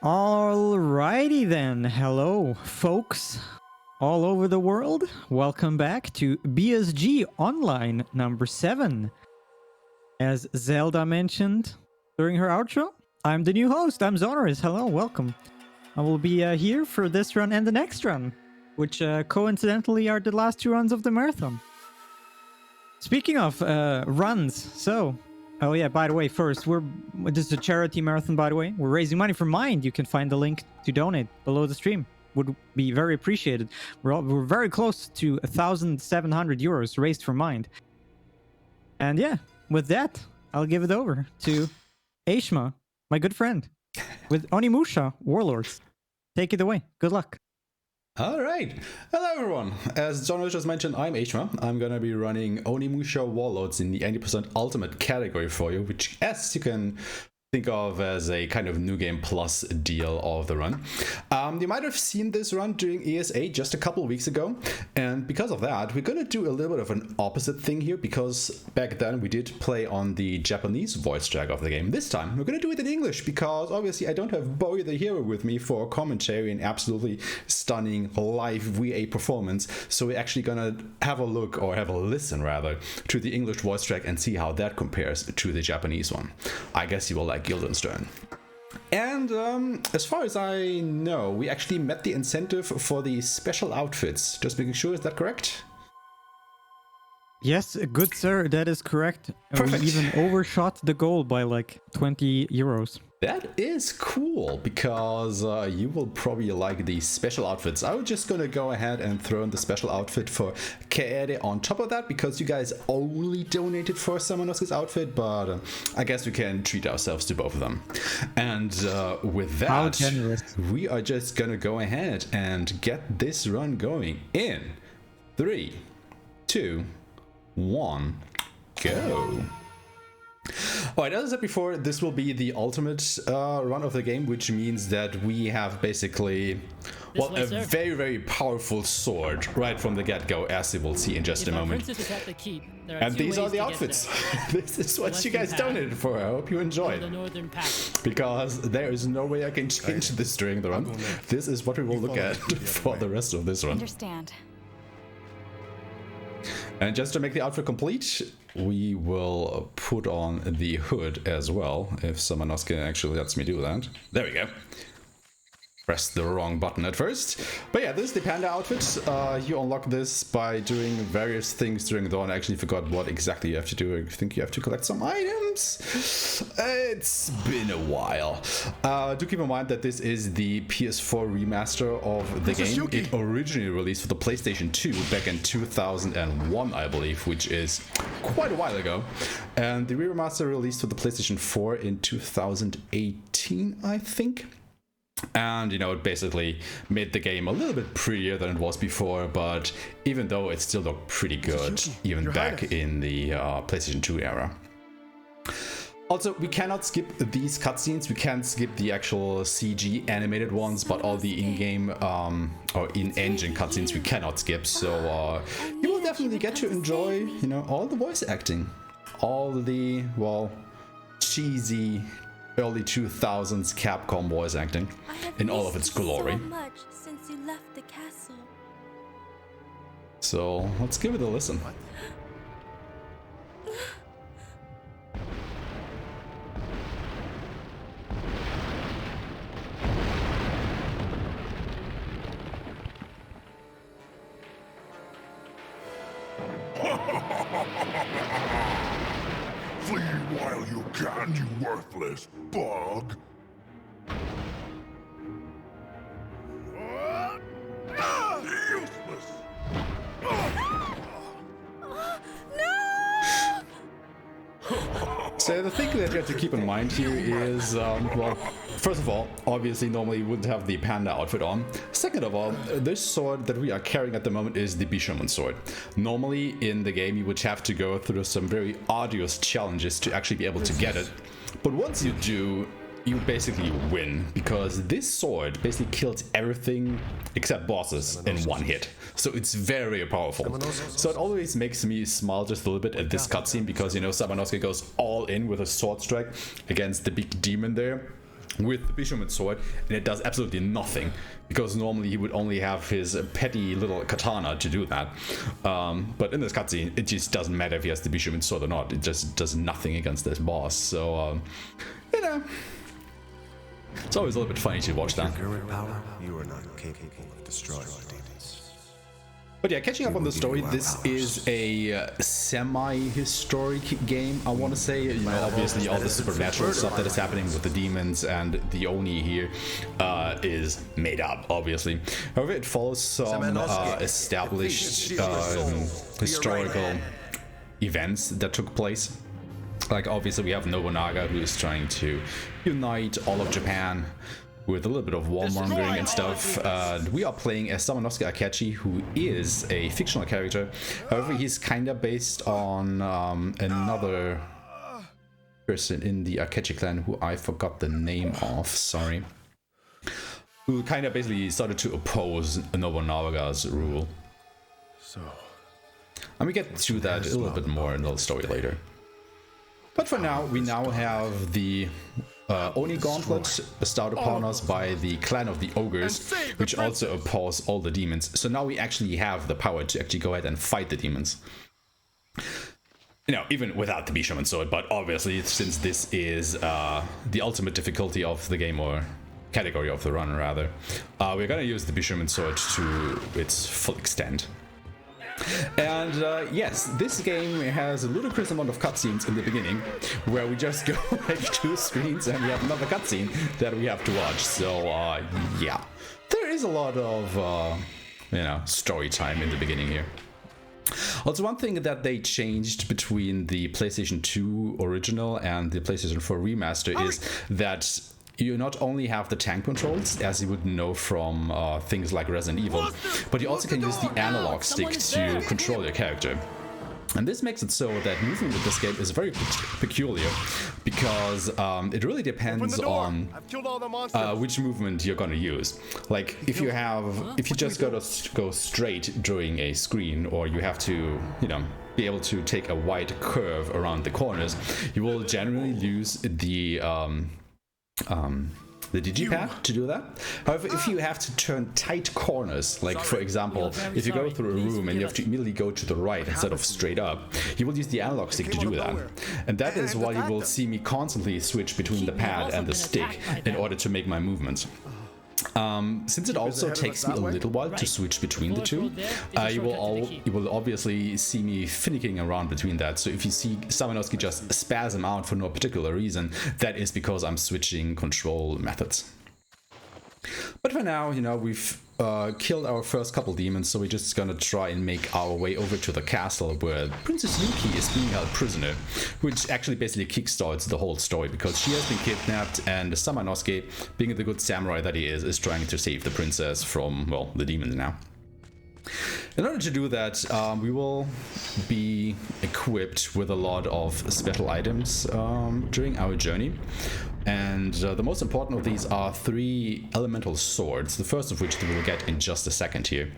Alrighty then, hello folks all over the world. Welcome back to BSG Online number 7. As Zelda mentioned during her outro, I'm the new host, I'm Zonorous. Hello, welcome. I will be here for this run and the next run, which coincidentally are the last 2 runs of the marathon. Speaking of runs, oh yeah, by the way, first, this is a charity marathon, by the way. We're raising money for Mind. You can find the link to donate below the stream. Would be very appreciated. We're very close to 1,700 euros raised for Mind. And yeah, with that, I'll give it over to Aeshmah, my good friend, with Onimusha Warlords. Take it away. Good luck. All right. Hello, everyone. As John just mentioned, I'm Aeshmah. I'm going to be running Onimusha Warlords in the 80% Ultimate category for you, which, as you can think of as a kind of New Game Plus deal of the run. You might have seen this run during ESA just a couple of weeks ago, and because of that, we're going to do a little bit of an opposite thing here, because back then we did play on the Japanese voice track of the game. This time, we're going to do it in English, because obviously I don't have Bowie the Hero with me for commentary and absolutely stunning live VA performance, so we're actually going to have a look, or have a listen rather, to the English voice track and see how that compares to the Japanese one. I guess you will like Guildenstern. And as far as I know, we actually met the incentive for the special outfits. Just making sure, is that correct? Yes, good sir, that is correct. Perfect. We even overshot the goal by like 20 euros. That is cool, because you will probably like the special outfits. I was just gonna go ahead and throw in the special outfit for Kaede on top of that, because you guys only donated for Samanosuke's outfit, but I guess we can treat ourselves to both of them. And with that, we are just gonna go ahead and get this run going in 3, 2, 1, go. Alright, as I said before, this will be the ultimate run of the game, which means that we have basically, well, a very, very powerful sword right from the get-go, as you will see in just a moment. And these are the outfits. This is what you guys donated for. I hope you enjoyed. Because there is no way I can change this during the run. This is what we will look at for the rest of this run. Understand. And just to make the outfit complete, we will put on the hood as well, if Samanosuke actually lets me do that. There we go. Pressed the wrong button at first. But yeah, this is the Panda Outfit. You unlock this by doing various things during the dawn. I actually forgot what exactly you have to do. I think you have to collect some items. It's been a while. Do keep in mind that this is the PS4 remaster of the game. It originally released for the PlayStation 2 back in 2001, I believe, which is quite a while ago. And the remaster released for the PlayStation 4 in 2018, I think. And, you know, it basically made the game a little bit prettier than it was before, but even though it still looked pretty good, even back in the PlayStation 2 era. Also, we cannot skip these cutscenes. We can't skip the actual CG animated ones, but all the in-game or in-engine cutscenes we cannot skip. So you will definitely get to enjoy, you know, all the voice acting, all the, well, cheesy early 2000s Capcom voice acting in all of its glory. So much since you left the castle. So let's give it a listen. Flee while you can, you worthless bug! Useless! So the thing that you have to keep in mind here is, well, first of all, obviously normally you wouldn't have the Panda outfit on. Second of all, this sword that we are carrying at the moment is the Bishamon sword. Normally in the game you would have to go through some very arduous challenges to actually be able to get it. But once you do, you basically win, because this sword basically kills everything except bosses in one hit. So it's very powerful. So it always makes me smile just a little bit at this cutscene, because, you know, Samanosuke goes all in with a sword strike against the big demon there. with the Bishoman sword, and it does absolutely nothing, because normally he would only have his petty little katana to do that. But in this cutscene, it just doesn't matter if he has the Bishoman sword or not. It just does nothing against this boss. So, you know, it's always a little bit funny to watch that. Current power, you are not capable of destroying the demons. But yeah, catching up on the story, this is a semi-historic game, I want to say. You know, obviously all the supernatural stuff that is happening with the demons and the Oni here is made up, obviously. However, it follows some established historical events that took place. Like, obviously we have Nobunaga, who is trying to unite all of Japan with a little bit of warmongering and stuff. We are playing as Samanosuke Akechi, who is a fictional character. However, he's kind of based on another person in the Akechi clan who I forgot the name of, sorry. Who kind of basically started to oppose Nobunaga's rule. So, and we get to that a little bit more in the story later. But for now, we now have the Oni Gauntlet bestowed upon us by the clan of the Ogres, which also oppose all the demons. So now we actually have the power to actually go ahead and fight the demons. You know, even without the Bishoman sword, but obviously, since this is the ultimate difficulty of the game, or category of the run rather, we're gonna use the Bishoman sword to its full extent. And yes, this game has a ludicrous amount of cutscenes in the beginning, where we just go like 2 screens and we have another cutscene that we have to watch. So yeah, there is a lot of you know, story time in the beginning here. Also, one thing that they changed between the PlayStation 2 original and the PlayStation 4 remaster is that you not only have the tank controls, as you would know from things like Resident Evil, but you also can use the analog stick to control your character. And this makes it so that movement with this game is very peculiar, because it really depends on which movement you're gonna use. Like, if you just go straight during a screen, or you have to, you know, be able to take a wide curve around the corners, you will generally use the digipad to do that. However, if you have to turn tight corners, like for example, if you go through a room and you have to immediately go to the right instead of straight up, you will use the analog stick to do that. And that is why you will see me constantly switch between the pad and the stick in order to make my movements. Since it also takes me a little while to switch between the two, you will obviously see me finicking around between that. So if you see Samanosuke just spasm out for no particular reason, that is because I'm switching control methods. But for now, you know, we've killed our first couple demons, so we're just gonna try and make our way over to the castle where Princess Yuki is being held prisoner, which actually basically kickstarts the whole story, because she has been kidnapped and Samanosuke, being the good samurai that he is trying to save the princess from, well, the demons now. In order to do that, we will be equipped with a lot of special items during our journey. And the most important of these are 3 elemental swords, the first of which we will get in just a second here,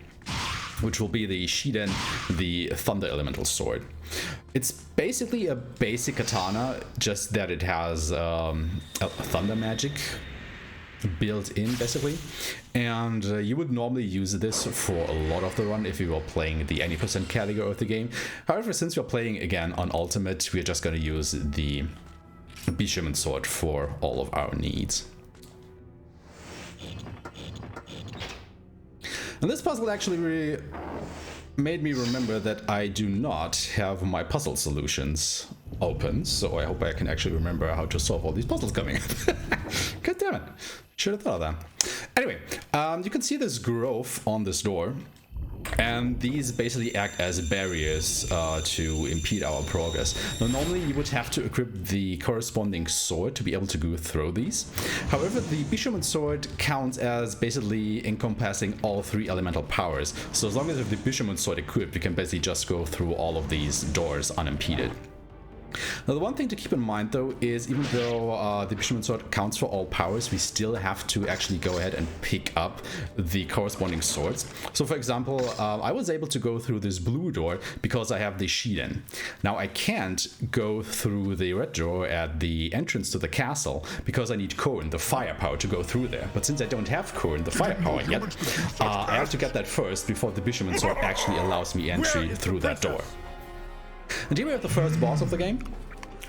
which will be the Shiden, the Thunder Elemental Sword. It's basically a basic katana, just that it has a thunder magic built in, basically. And you would normally use this for a lot of the run if you were playing the any percent category of the game. However, since we're playing again on Ultimate, we're just going to use the Bishoman sword for all of our needs. And this puzzle actually really made me remember that I do not have my puzzle solutions open, so I hope I can actually remember how to solve all these puzzles coming up. God damn it, should have thought of that. Anyway, you can see this growth on this door, and these basically act as barriers to impede our progress. Now, normally you would have to equip the corresponding sword to be able to go through these. However, the Bishoman sword counts as basically encompassing all 3 elemental powers. So as long as you have the Bishoman sword equipped, you can basically just go through all of these doors unimpeded. Now, the one thing to keep in mind, though, is even though the Fisherman's Sword counts for all powers, we still have to actually go ahead and pick up the corresponding swords. So, for example, I was able to go through this blue door because I have the Shiden. Now, I can't go through the red door at the entrance to the castle because I need Korin, the firepower, to go through there. But since I don't have Korin, the firepower yet, I have to get that first before the Fisherman's Sword actually allows me entry through that door. And here we have the first boss of the game.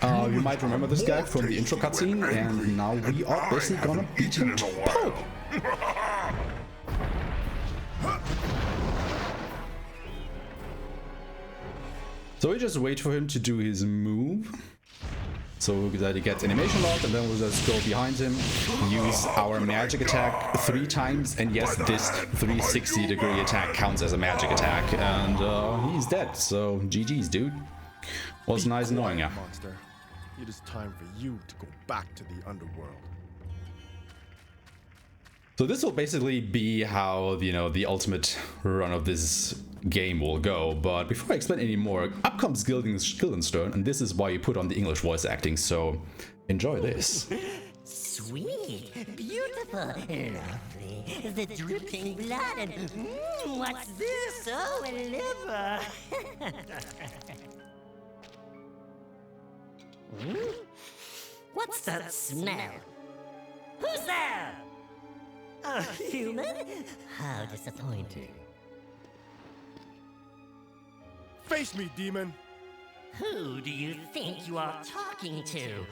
You might remember this guy from the intro cutscene, and now we are basically gonna beat him to pulp. So we just wait for him to do his move, so that he gets animation locked, and then we'll just go behind him, use our magic attack 3 times, and yes, this 360-degree attack counts as a magic attack, and he's dead, so GG's, dude. Was nice knowing ya. Monster. It is time for you to go back to the underworld. So this will basically be how, you know, the ultimate run of this game will go, but before I explain any more, up comes Guildenstern, and this is why you put on the English voice acting, so enjoy this. Sweet, beautiful, lovely, the dripping blood, and what's this? Oh, a liver. What's that smell? Who's there? A human? How disappointing. Face me, demon! Who do you think you are talking to?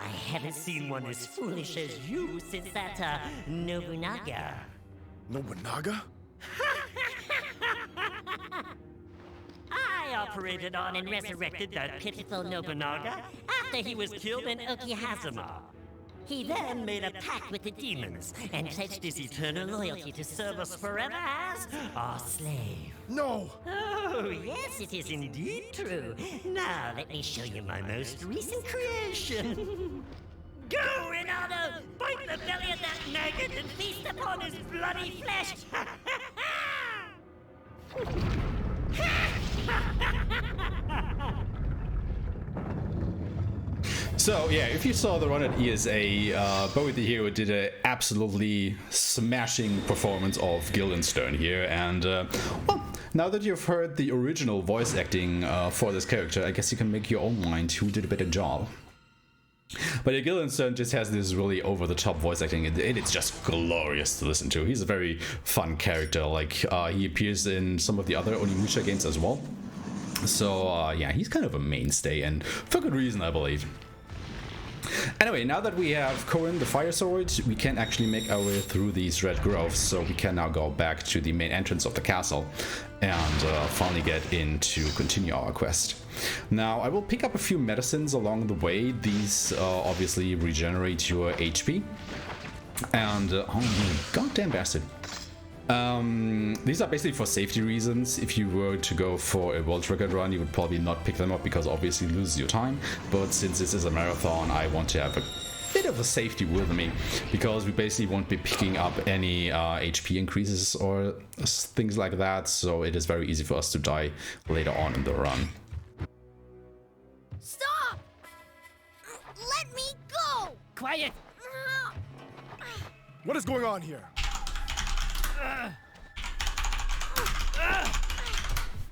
I haven't seen one as foolish as you since that, Nobunaga. Nobunaga? I operated on and resurrected that pitiful Nobunaga after he was killed in Okihazuma. He then made a pact with the demons and pledged his eternal loyalty to serve us forever as our slave. No! Oh, yes, it is indeed true. Now let me show you my most recent creation. Go, Ronaldo! Bite the belly of that maggot and feast upon his bloody flesh! So yeah, if you saw the run at ESA, Bowie the Hero did an absolutely smashing performance of Guildenstern here, and well, now that you've heard the original voice acting for this character, I guess you can make your own mind who did a better job. But yeah, Guildenstern just has this really over-the-top voice acting, and it's just glorious to listen to. He's a very fun character, like he appears in some of the other Onimusha games as well. So yeah, he's kind of a mainstay, and for good reason, I believe. Anyway, now that we have Korin, the fire sword, we can actually make our way through these red groves, so we can now go back to the main entrance of the castle and finally get in to continue our quest. Now, I will pick up a few medicines along the way. These obviously regenerate your HP. And, oh, you goddamn bastard. These are basically for safety reasons. If you were to go for a world record run, you would probably not pick them up because obviously you lose your time. But since this is a marathon, I want to have a bit of a safety with me, because we basically won't be picking up any HP increases or things like that. So it is very easy for us to die later on in the run. Stop! Let me go! Quiet! What is going on here?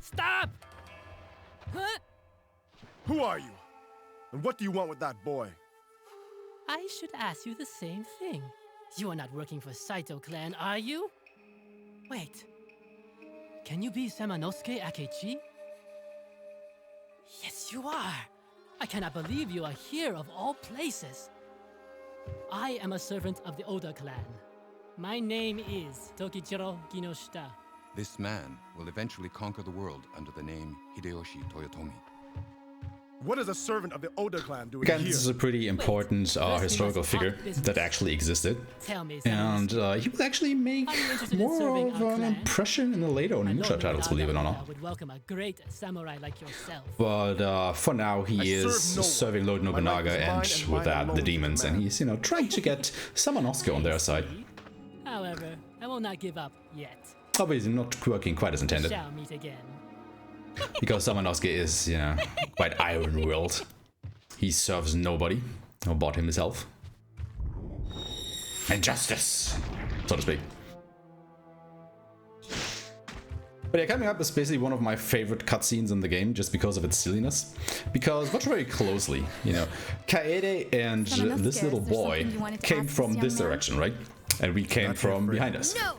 Stop! Huh? Who are you? And what do you want with that boy? I should ask you the same thing. You are not working for Saito clan, are you? Wait. Can you be Samanosuke Akechi? Yes, you are. I cannot believe you are here of all places. I am a servant of the Oda clan. My name is Tokichiro Kinoshita. This man will eventually conquer the world under the name Hideyoshi Toyotomi. What is a servant of the Oda clan doing Again, here? this is a pretty important historical figure that actually existed. Tell me, And he will actually make more of an impression in the later Onimusha titles, believe it or not. Would welcome a great samurai like yourself. But for now, he is serving Lord Nobunaga and with that, the demons. And he's, you know, trying to get Samanosuke on their side. However, I will not give up yet. Obviously not working quite as intended. Shall meet again. Because Samanosuke is, you know, quite iron-willed. He serves nobody but himself. And justice, so to speak. But yeah, coming up is basically one of my favorite cutscenes in the game just because of its silliness. Because watch very closely, you know, Kaede and this little boy came from this direction, right? And we came from behind us. No!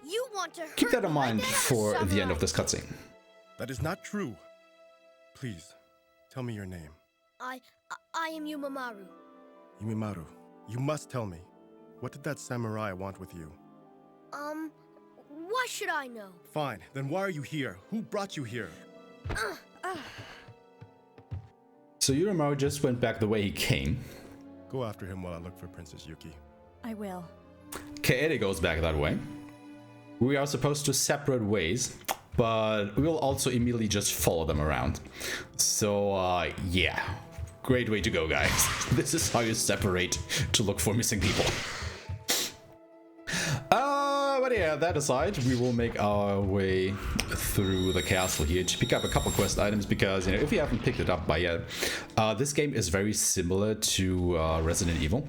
You want to hurt Keep that in my mind dad, for the end Samurai. of this cutscene. That is not true. Please, tell me your name. I am Yumamaru. Yumimaru, you must tell me. What did that samurai want with you? Why should I know? Fine, then why are you here? Who brought you here? So Yuramaru just went back the way he came. Go after him while I look for Princess Yuki. I will. Kaede goes back that way. We are supposed to separate ways, but we'll also immediately just follow them around. So, yeah. Great way to go, guys. This is how you separate to look for missing people. But yeah, that aside, we will make our way through the castle here to pick up a couple quest items because, you know, if you haven't picked it up by yet, this game is very similar to Resident Evil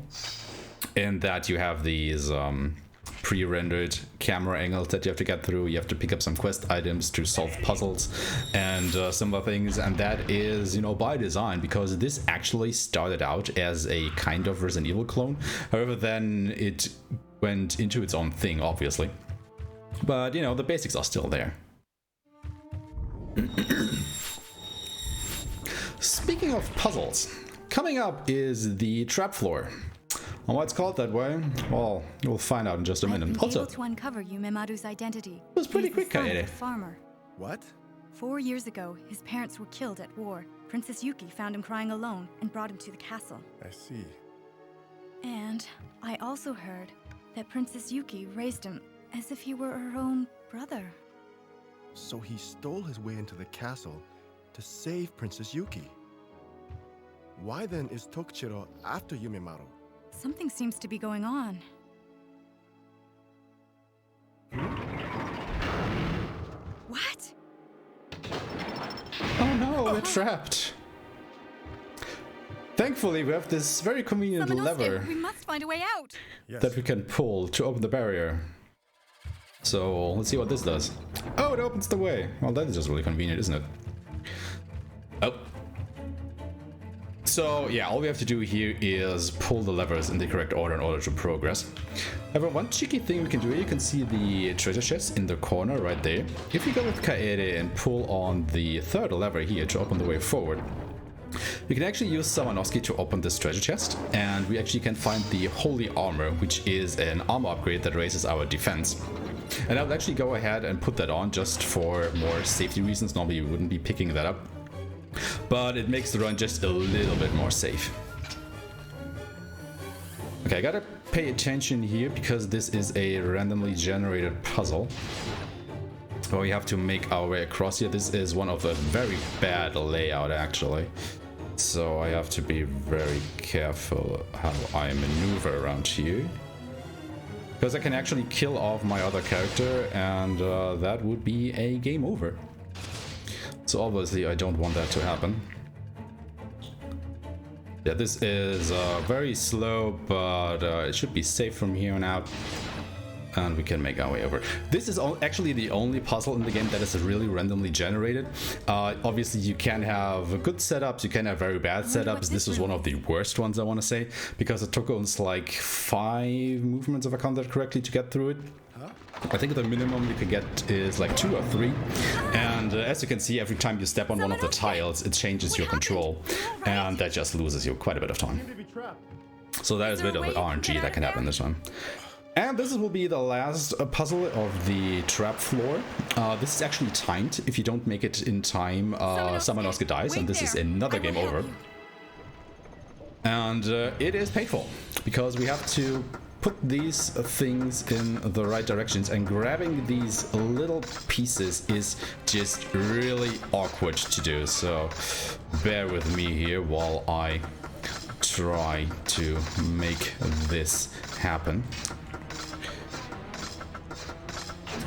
in that you have these pre-rendered camera angles that you have to get through. You have to pick up some quest items to solve puzzles and similar things, and that is, you know, by design because this actually started out as a kind of Resident Evil clone. However, then it went into its own thing, obviously. But, you know, the basics are still there. Speaking of puzzles, coming up is the trap floor. And why it's called that way? Well, you'll find out in just a minute. I've been Also, able to uncover Yumimaru's identity. it was pretty He's the quick, son of Kaede. a farmer. What? 4 years ago, his parents were killed at war. Princess Yuki found him crying alone and brought him to the castle. I see. And I also heard that Princess Yuki raised him as if he were her own brother. So he stole his way into the castle to save Princess Yuki. Why then is Tokichiro after Yumimaru? Something seems to be going on. What? oh no, we're trapped. Thankfully, we have this very convenient lever We must find a way out. Yes. that we can pull to open the barrier. So let's see what this does. Oh, it opens the way. Well, that is just really convenient, isn't it? Oh. So yeah, all we have to do here is pull the levers in the correct order in order to progress. However, one cheeky thing we can do, you can see the treasure chest in the corner right there. If you go with Kaede and pull on the third lever here to open the way forward, we can actually use Samanosuke to open this treasure chest, and we actually can find the Holy Armor, which is an armor upgrade that raises our defense. And I would actually go ahead and put that on just for more safety reasons. Normally you wouldn't be picking that up, but it makes the run just a little bit more safe. Okay, I gotta pay attention here because this is a randomly generated puzzle. So we have to make our way across here. This is one of a very bad layout actually. So I have to be very careful how I maneuver around here. Because I can actually kill off my other character and that would be a game over. So obviously I don't want that to happen. Yeah, this is very slow, but it should be safe from here on out. And we can make our way over. This is actually the only puzzle in the game that is really randomly generated. Obviously, you can have good setups, you can have very bad setups. This was one of the worst ones, I want to say, because it took us like 5 movements, if I count that correctly, to get through it. I think the minimum you can get is like 2 or 3. And as you can see, every time you step on one of the tiles, it changes your control. And that just loses you quite a bit of time. So that is a bit of RNG that can happen this time. And this will be the last puzzle of the trap floor. This is actually timed. If you don't make it in time, Samanosuke dies, and this is another game over. And it is painful, because we have to put these things in the right directions, and grabbing these little pieces is just really awkward to do. So bear with me here while I try to make this happen.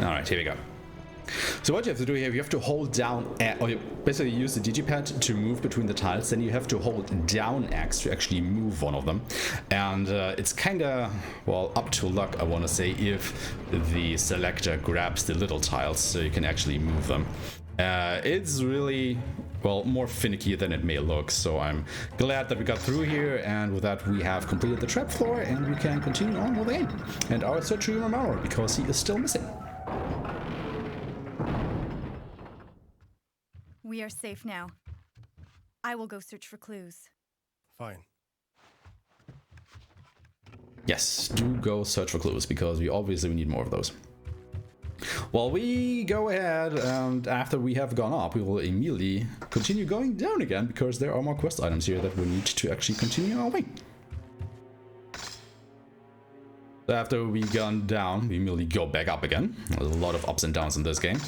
Alright, here we go. So what you have to do here, you have to hold down, or you basically use the digipad to move between the tiles, then you have to hold down X to actually move one of them. And it's kind of, well, up to luck, I want to say, if the selector grabs the little tiles so you can actually move them. It's really, well, more finicky than it may look, so I'm glad that we got through here, and with that we have completed the trap floor and we can continue on with the game and our search for Mamoru, because he is still missing. We are safe now. I will go search for clues. Fine. Yes, do go search for clues, because we obviously need more of those. Well, we go ahead, and after we have gone up, we will immediately continue going down again, because there are more quest items here that we need to actually continue our way. So after we've gone down, we immediately go back up again. There's a lot of ups and downs in this game.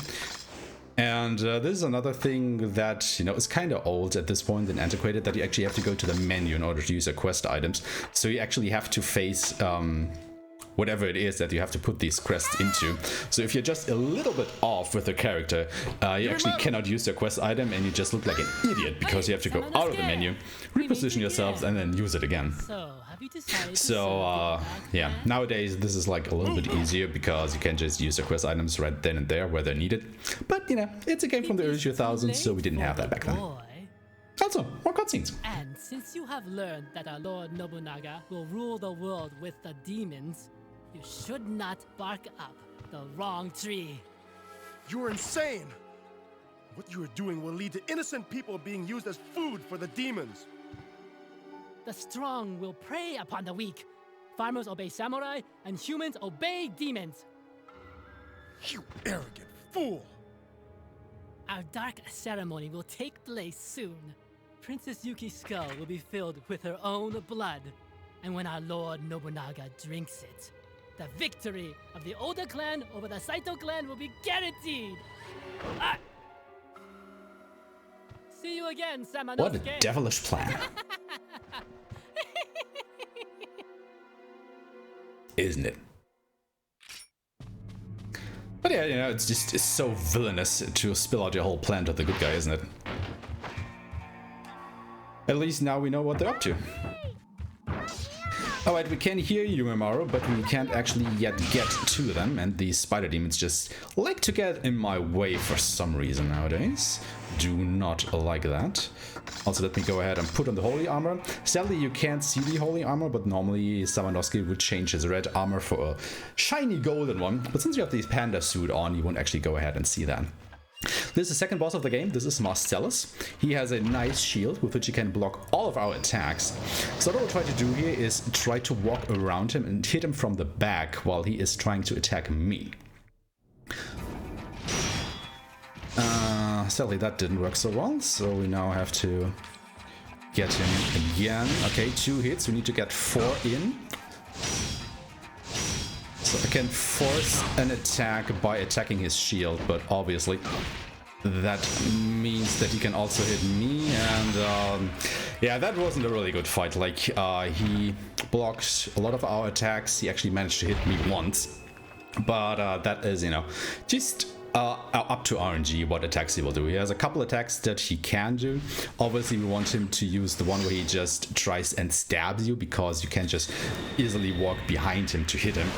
And this is another thing that, you know, is kind of old at this point and antiquated, that you actually have to go to the menu in order to use your quest items. So you actually have to face whatever it is that you have to put these quests into. So if you're just a little bit off with the character, you actually cannot use your quest item, and you just look like an idiot because you have to go out of the menu, reposition yourselves, and then use it again. So yeah, nowadays this is like a little bit easier because you can just use your quest items right then and there where they're needed. But you know, it's a game from the early 2000s, so we didn't have that back then. Also, more cutscenes. And since you have learned that our Lord Nobunaga will rule the world with the demons, you should not bark up the wrong tree. You're insane! What you are doing will lead to innocent people being used as food for the demons. The strong will prey upon the weak. Farmers obey samurai, and humans obey demons. You arrogant fool! Our dark ceremony will take place soon. Princess Yuki's skull will be filled with her own blood. And when our Lord Nobunaga drinks it, the victory of the Oda clan over the Saito clan will be guaranteed! Ah! See you again, Samanosuke! What a devilish plan. Isn't it? But yeah, you know, it's so villainous to spill out your whole plan to the good guy, isn't it? At least now we know what they're up to. Alright, we can hear you, Mamoru, but we can't actually yet get to them, and these spider demons just like to get in my way for some reason nowadays. Do not like that. Also, let me go ahead and put on the holy armor. Sadly, you can't see the holy armor, but normally Samanosuke would change his red armor for a shiny golden one. But since you have the panda suit on, you won't actually go ahead and see that. This is the second boss of the game. This is Marcellus. He has a nice shield with which he can block all of our attacks. So what I will try to do here is try to walk around him and hit him from the back while he is trying to attack me. Sadly, that didn't work so well, so we now have to get him again. Okay, 2 hits. We need to get 4 in. So I can force an attack by attacking his shield, but obviously that means that he can also hit me, and yeah, that wasn't a really good fight. Like, he blocked a lot of our attacks. He actually managed to hit me once, but that is, you know, just up to RNG what attacks he will do. He has a couple attacks that he can do. Obviously, we want him to use the one where he just tries and stabs you, because you can just easily walk behind him to hit him.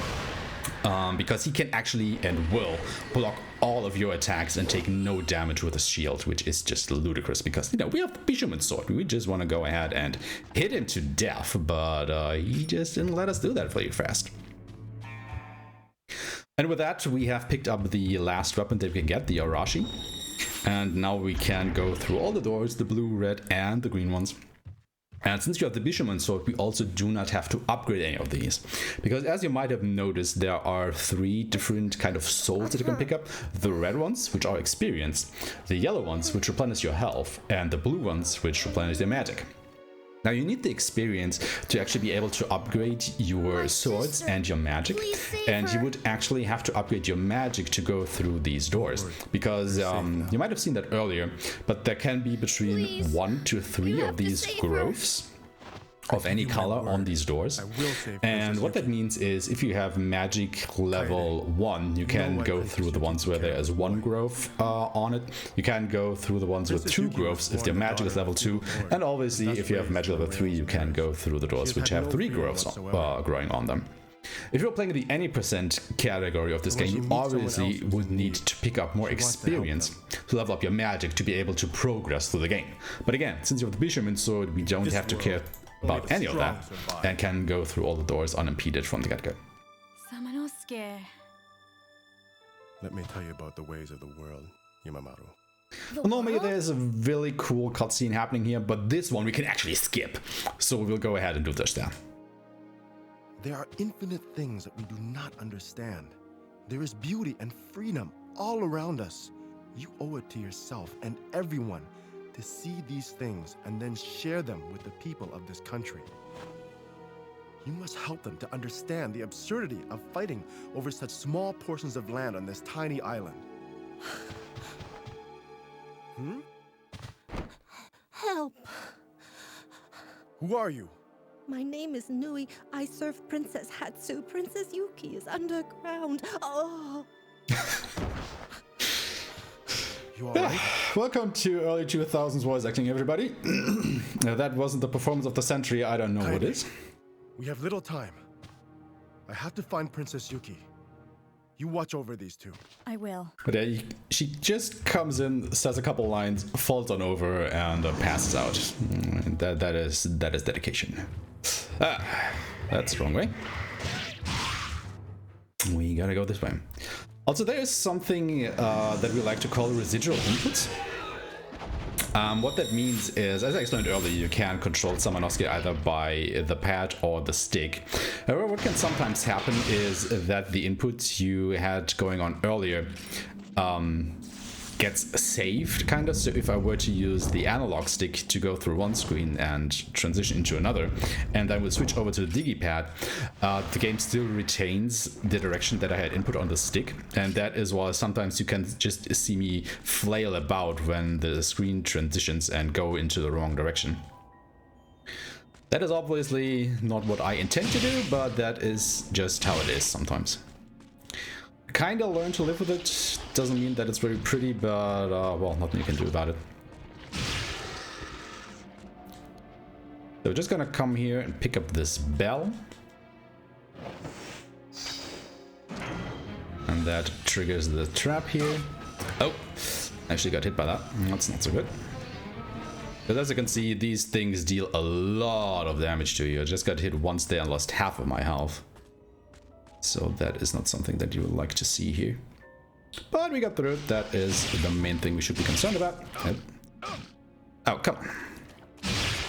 Because he can actually and will block all of your attacks and take no damage with his shield, which is just ludicrous because, you know, we have the Bishoman's sword. We just want to go ahead and hit him to death, but he just didn't let us do that very fast. And with that, we have picked up the last weapon that we can get, the Arashi. And now we can go through all the doors, the blue, red, and the green ones. And since you have the Bishoman's sword, we also do not have to upgrade any of these. Because as you might have noticed, there are 3 different kind of souls that you can pick up. The red ones, which are experience, the yellow ones, which replenish your health, and the blue ones, which replenish your magic. Now you need the experience to actually be able to upgrade your swords and your magic, and you would actually have to upgrade your magic to go through these doors, because you might have seen that earlier, but there can be between 1 to 3 of these growths, of any color on these doors. And what that means is if you have magic level 1, you can go through the ones where there is 1 growth on it. You can go through the ones with 2 growths if their magic is level 2. And obviously if you have magic level 3, you can go through the doors which have 3 growths growing on them. If you're playing the any percent category of this game, you obviously would need to pick up more experience to level up your magic to be able to progress through the game. But again, since you have the Bishoman Sword, we don't have to care about any of that and can go through all the doors unimpeded from the get-go. Let me tell you about the ways of the world, Yamamaru. Normally there's a really cool cutscene happening here, but this one we can actually skip. So we'll go ahead and do this now. There are infinite things that we do not understand. There is beauty and freedom all around us. You owe it to yourself and everyone to see these things and then share them with the people of this country. You must help them to understand the absurdity of fighting over such small portions of land on this tiny island. Help! Who are you? My name is Nui. I serve Princess Hatsu. Princess Yuki is underground. Oh! You alright? Welcome to early 2000s voice acting, everybody. That wasn't the performance of the century. I don't know what is. We have little time. I have to find Princess Yuki. You watch over these two. I will. But she just comes in, says a couple lines, falls on over, and passes out. That is dedication. That's the wrong way. We gotta go this way. Also, there is something that we like to call residual inputs. What that means is, as I explained earlier, you can control Samanosuke either by the pad or the stick. However, what can sometimes happen is that the inputs you had going on earlier gets saved, kind of. So if I were to use the analog stick to go through one screen and transition into another, and then we'll switch over to the digipad, the game still retains the direction that I had input on the stick, and that is why sometimes you can just see me flail about when the screen transitions and go into the wrong direction. That is obviously not what I intend to do, but that is just how it is sometimes. Kinda learn to live with it. Doesn't mean that it's very pretty, but well, nothing you can do about it. So we're just gonna come here and pick up this bell. And that triggers the trap here. Oh, actually got hit by that. That's not so good. But as you can see, these things deal a lot of damage to you. I just got hit once there and lost half of my health. So that is not something that you would like to see here. But we got through it. That is the main thing we should be concerned about. Oh, come on.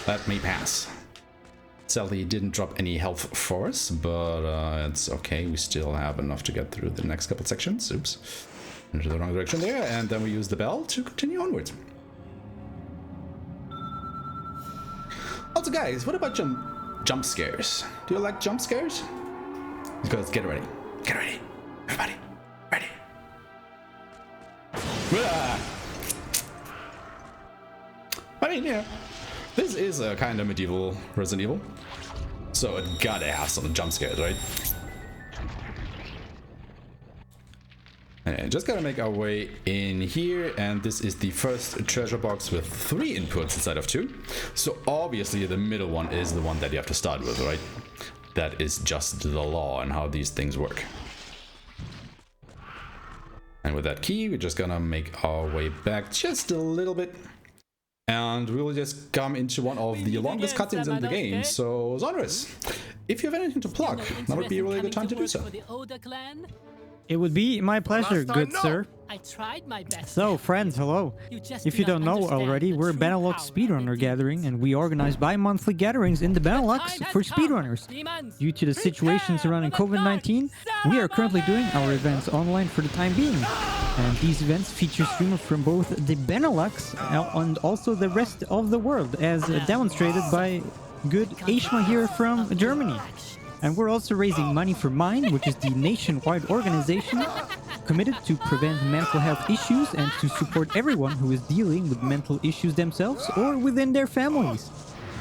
Let me pass. Sadly, didn't drop any health for us, but it's okay. We still have enough to get through the next couple sections. Oops. Into the wrong direction there. And then we use the bell to continue onwards. Also, guys, what about jump scares? Do you like jump scares? Because get ready. Get ready. Everybody. Ready. I mean, yeah. This is a kind of medieval Resident Evil. So it gotta have some jump scares, right? And just gotta make our way in here, and this is the first treasure box with 3 inputs instead of 2. So obviously the middle one is the one that you have to start with, right? That is just the law and how these things work. And with that key, we're just gonna make our way back just a little bit. And we'll just come into one of the longest cutscenes in the game. So, Zonris, if you have anything to plug, that would be a really good time to do so. It would be my pleasure, good sir. I tried my best. So, friends, hello. If you don't know already, we're a Benelux speedrunner gathering, and we organize bi-monthly gatherings in the Benelux for speedrunners. Due to the situation surrounding COVID-19, we are currently doing our events online for the time being. And these events feature streamers from both the Benelux and also the rest of the world, as demonstrated by good Aeshmah here from Germany. And we're also raising money for Mind, which is the nationwide organization committed to prevent mental health issues and to support everyone who is dealing with mental issues themselves or within their families.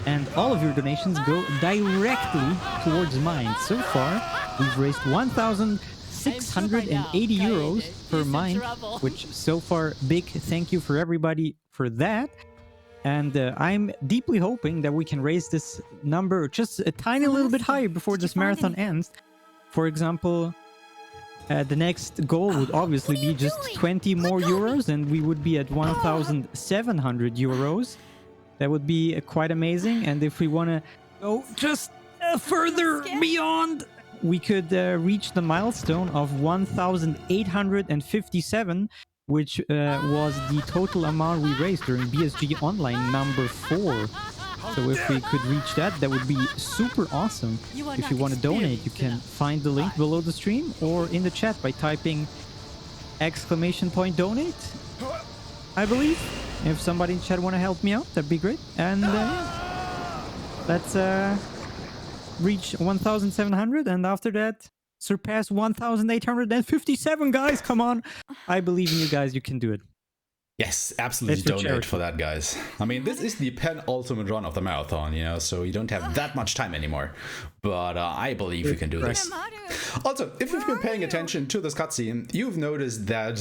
and all of your donations go directly towards mine. So far, we've raised 1,680 euros per mine, which so far, big thank you for everybody for that. And I'm deeply hoping that we can raise this number just a tiny little bit higher before this marathon ends. For example, the next goal would obviously be just 20 more euros, and we would be at 1,700 euros. That would be quite amazing. And if we want to go just further beyond, we could reach the milestone of 1,857, which was the total amount we raised during BSG Online number 4. So if we could reach that, that would be super awesome. If you want to donate, you can find the link below the stream or in the chat by typing !donate, I believe. If somebody in chat want to help me out, that'd be great. And let's reach 1,700, and after that, surpass 1,857, guys. Come on. I believe in you guys. You can do it. Yes, absolutely donate for that, guys. I mean, this is the penultimate run of the marathon, you know, so you don't have that much time anymore. But I believe you can do this. Also, if you've been paying attention to this cutscene, you've noticed that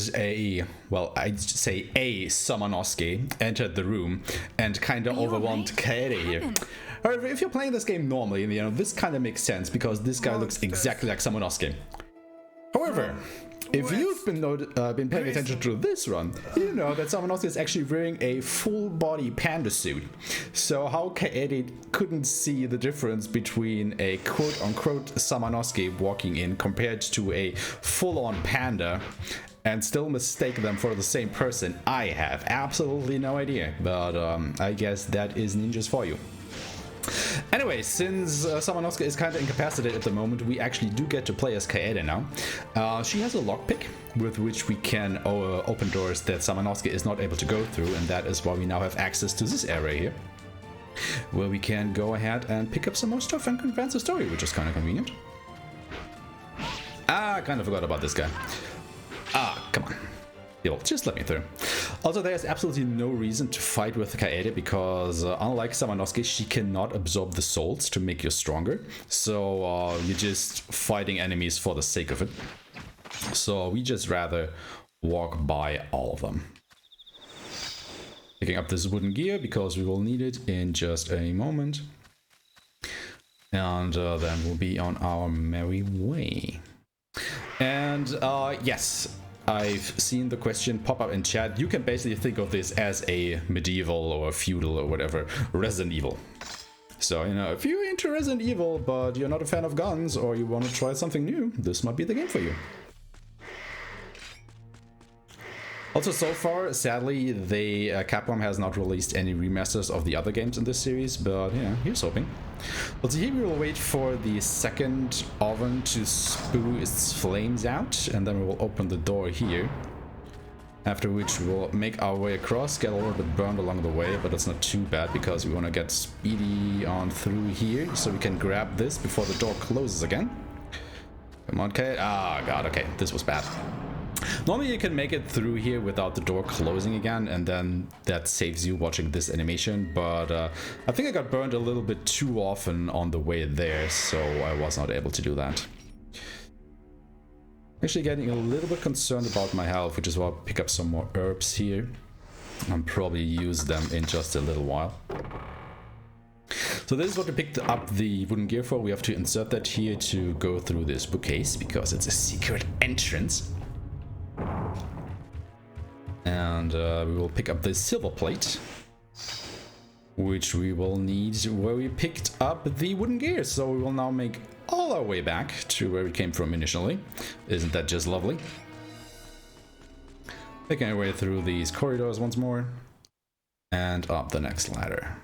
I'd say a Samanosuke entered the room and kind of overwhelmed Kaede here. However, if you're playing this game normally, you know, this kind of makes sense because this guy looks exactly like Samanosuke. However, if you've been paying attention to this run, you know that Samanosuke is actually wearing a full-body panda suit. So how Kaede couldn't see the difference between a quote-unquote Samanosuke walking in compared to a full-on panda and still mistake them for the same person, I have absolutely no idea. But I guess that is ninjas for you. Anyway, since Samanosuke is kind of incapacitated at the moment, we actually do get to play as Kaede now. She has a lockpick with which we can open doors that Samanosuke is not able to go through, and that is why we now have access to this area here, where we can go ahead and pick up some more stuff and advance the story, which is kind of convenient. I kind of forgot about this guy. Come on. Yo, just let me through. Also, there's absolutely no reason to fight with Kaede because unlike Samanosuke, she cannot absorb the souls to make you stronger. So you're just fighting enemies for the sake of it. So we just rather walk by all of them. Picking up this wooden gear because we will need it in just a moment. And then we'll be on our merry way. And yes, I've seen the question pop up in chat. You can basically think of this as a medieval or feudal or whatever Resident Evil. So, you know, if you're into Resident Evil, but you're not a fan of guns or you want to try something new, this might be the game for you. Also, so far, sadly, Capcom has not released any remasters of the other games in this series, but yeah, here's hoping. Also, here we will wait for the second oven to spew its flames out, and then we will open the door here. After which we will make our way across, get a little bit burned along the way, but it's not too bad because we want to get speedy on through here, so we can grab this before the door closes again. Come on, Kate. Ah, God, okay, this was bad. Normally you can make it through here without the door closing again, and then that saves you watching this animation, but I think I got burned a little bit too often on the way there, so I was not able to do that. Actually getting a little bit concerned about my health, which is why I'll pick up some more herbs here and probably use them in just a little while. So this is what we picked up the wooden gear for. We have to insert that here to go through this bookcase because it's a secret entrance. And we will pick up the silver plate, which we will need where we picked up the wooden gear. So we will now make all our way back to where we came from initially. Isn't that just lovely? Making our way through these corridors once more and up the next ladder.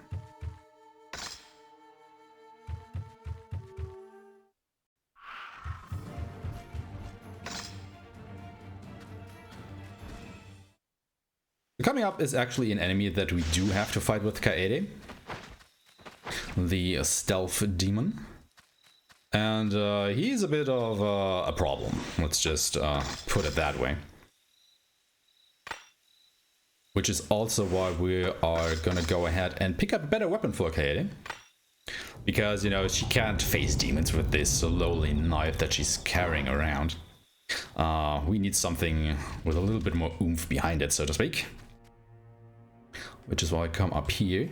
Coming up is actually an enemy that we do have to fight with Kaede, the stealth demon, and he's a bit of a problem, let's just put it that way. which is also why we are gonna go ahead and pick up a better weapon for Kaede. Because, you know, she can't face demons with this lowly knife that she's carrying around. We need something with a little bit more oomph behind it, so to speak. Which is why I come up here.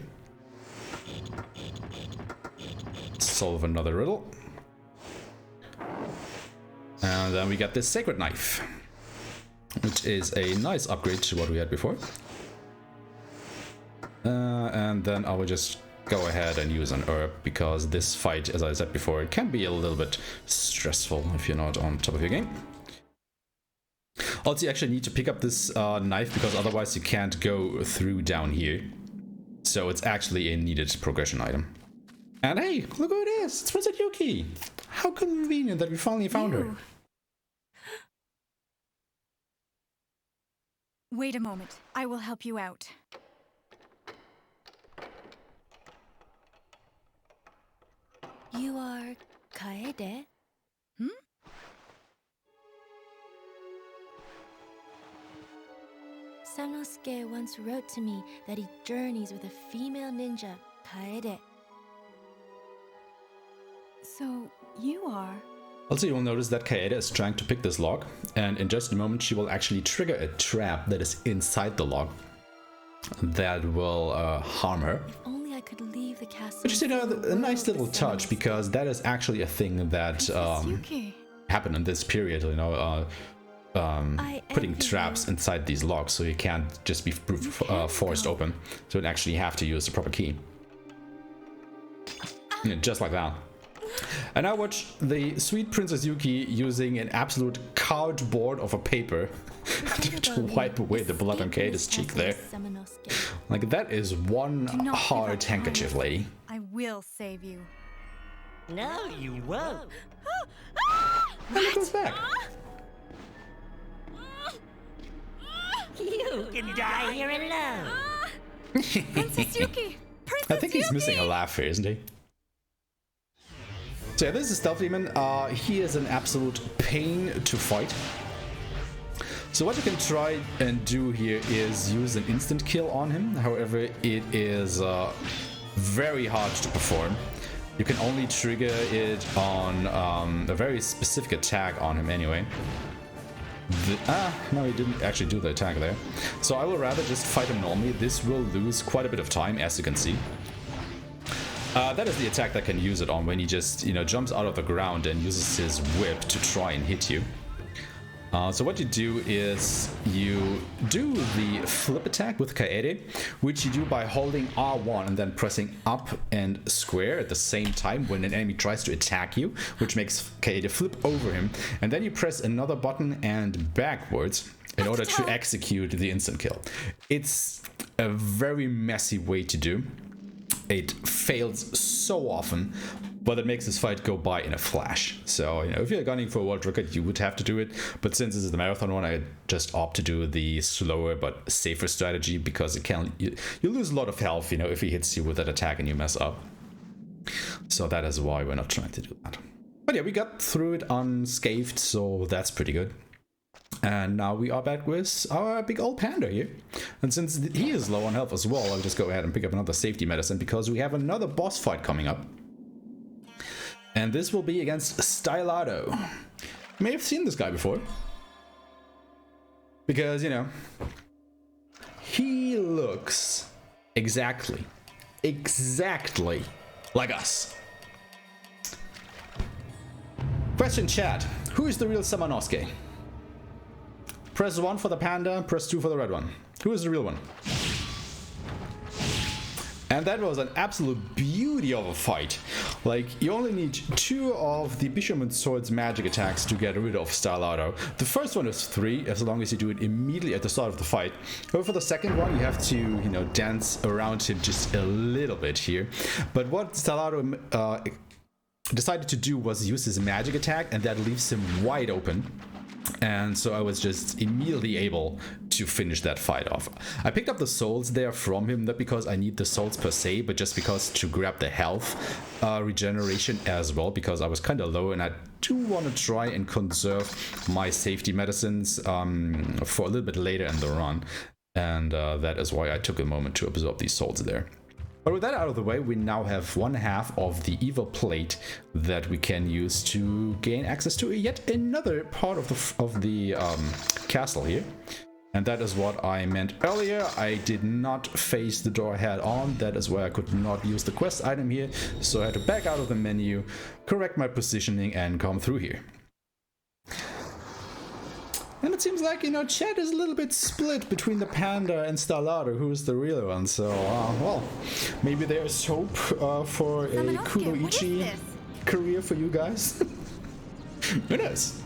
Solve another riddle. And then we got this sacred knife, which is a nice upgrade to what we had before. And then I will just go ahead and use an herb, because this fight, as I said before, it can be a little bit stressful if you're not on top of your game. Also, you actually need to pick up this knife, because otherwise you can't go through down here. So it's actually a needed progression item. And hey, look who it is! It's Princess Yuki! How convenient that we finally found her. Wait a moment. I will help you out. You are Kaede? Hmm? Sanosuke once wrote to me that he journeys with a female ninja, Kaede. So, you are... Also, you will notice that Kaede is trying to pick this lock, and in just a moment she will actually trigger a trap that is inside the lock that will harm her. If only I could leave the castle. Which is, you know, a nice little touch, because that is actually a thing that happened in this period, you know, putting traps inside these locks, so you can't just be forced open. So you actually have to use the proper key. Yeah, just like that. And now watch the sweet Princess Yuki using an absolute cardboard of a paper to wipe away the blood on Kaede's cheek there. Like, that is one hard handkerchief, lady. I will save you. No, you won't. Look who's back. You can die here alone. Princess Yuki! I think he's missing a laugh here, isn't he? So yeah, this is Stealth Demon. He is an absolute pain to fight. So what you can try and do here is use an instant kill on him. However, it is very hard to perform. You can only trigger it on a very specific attack on him anyway. No, he didn't actually do the attack there. So I will rather just fight him normally. This will lose quite a bit of time, as you can see. That is the attack that can use it on, when he just, you know, jumps out of the ground and uses his whip to try and hit you. So what you do is you do the flip attack with Kaede, which you do by holding R1 and then pressing up and square at the same time when an enemy tries to attack you, which makes Kaede flip over him. And then you press another button and backwards in order to execute the instant kill. It's a very messy way to do. It fails so often, but it makes this fight go by in a flash. So, you know, if you're gunning for a world record, you would have to do it. But since this is the marathon one, I just opt to do the slower but safer strategy, because it can you lose a lot of health, you know, if he hits you with that attack and you mess up. So that is why we're not trying to do that. But yeah, we got through it unscathed, so that's pretty good. And now we are back with our big old panda here. And since he is low on health as well, I'll just go ahead and pick up another safety medicine, because we have another boss fight coming up. And this will be against Stylado. You may have seen this guy before. Because, you know, he looks exactly like us. Question chat. Who is the real Samanosuke? Press 1 for the panda, press 2 for the red one. Who is the real one? And that was an absolute beauty of a fight. Like, you only need 2 of the Bishamon Sword's magic attacks to get rid of Stylado. The first one is 3, as long as you do it immediately at the start of the fight. However, for the second one, you have to, you know, dance around him just a little bit here. But what Stylado decided to do was use his magic attack, and that leaves him wide open. And so I was just immediately able to finish that fight off. I picked up the souls there from him, not because I need the souls per se, but just because to grab the health regeneration as well, because I was kind of low and I do want to try and conserve my safety medicines for a little bit later in the run. And that is why I took a moment to absorb these souls there. But with that out of the way, we now have 1/2 of the evil plate that we can use to gain access to yet another part of the castle here. And that is what I meant earlier. I did not face the door head on. That is why I could not use the quest item here. So I had to back out of the menu, correct my positioning, and come through here. And it seems like, you know, chat is a little bit split between the Panda and Starlado, who is the real one. So, well, maybe there's hope for a Kunoichi career for you guys. Who knows?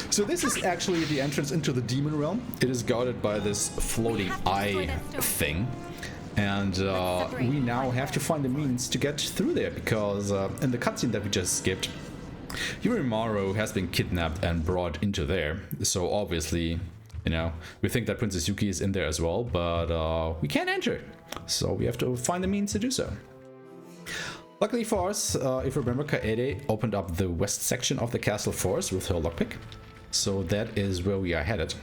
So this is actually the entrance into the demon realm. It is guarded by this floating eye thing. And we now have to find a means to get through there, because in the cutscene that we just skipped, Yurimaru has been kidnapped and brought into there. So obviously, you know, we think that Princess Yuki is in there as well, but we can't enter. So we have to find the means to do so. Luckily for us, if you remember, Kaede opened up the west section of the castle for us with her lockpick. So that is where we are headed,